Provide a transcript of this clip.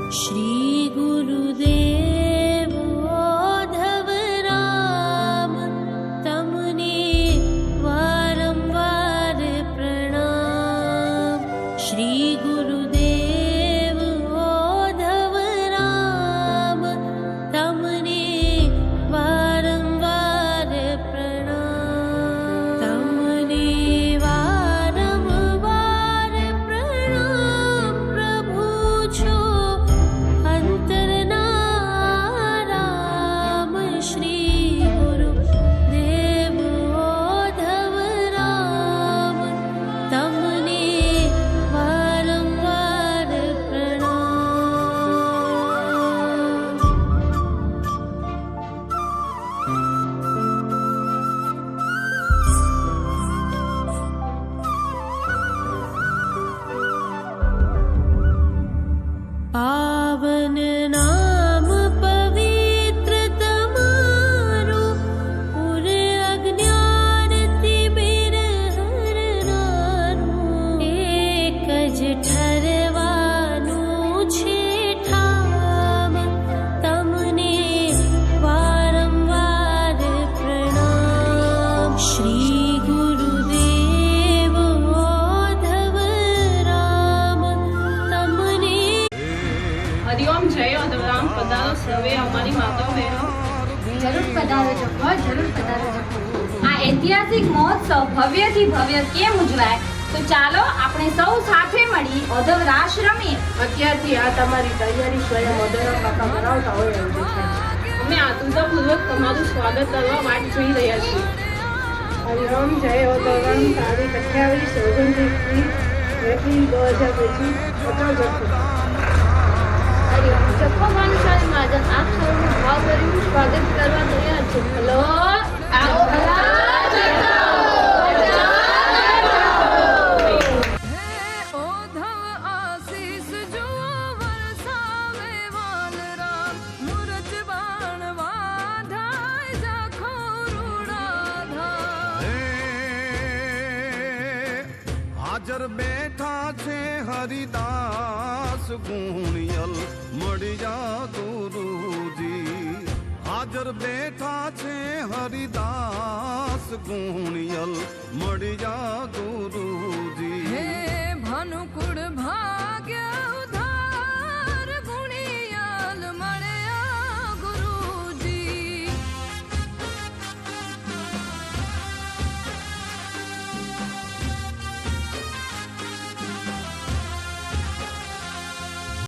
श्री गुरुदेव ओधव राम तमने वारंवार प्रणाम। श्री गुरुदेव ओधव राम तमने वारंवार प्रणाम। तमने वारंवार प्रणाम प्रभु छो अंतरना राम। श्री गुरुदेव ओधव राम तमने वारंवार प्रणाम। पावन नाम पवित्र तमारो पूरे अज्ञान तिमिर हरनारो। एक ज ठरवानु छे ठाम तमने वारंवार प्रणाम। श्री गुरुदेव ओधव राम तमने हरिओम जय ओधवराम पधारो सर्वे અમારી માતાઓ બહેનો જરૂર પધારો જપો, જરૂર પધારો જપો। આ ઐતિહાસિક મહોત્સવ ભવ્યથી ભવ્ય કેમ ઉજવાય, તો ચાલો આપણે સૌ સાથે મળી ઓધવ રાસ રમીએ। અત્યારથી આ તમારી તૈયારી સ્વયં ઓધવરામ કાકા કરાવતા હોય એમ દેખાય છે। અમે આતુરતાપૂર્વક તમારું સ્વાગત કરવા વાટ જોઈ રહ્યા છીએ। હરિઓમ જય ઓધવરામ તારીખ 28/29/2025 અટલ જથ્થો। હરિઓમ જપ્પો ભાનુશાળી મહાજન આપ સૌનું ભાવભર્યું સ્વાગત કરવા તૈયાર છે। હલો આવો હાજર બેઠા છે હરિદાસ ગુણિયલ મળી જા ગુરુજી। હાજર બેઠા છે હરિદાસ ગુણિયલ મળી જા ગુરુજી। હે ભાનુકુળ ભા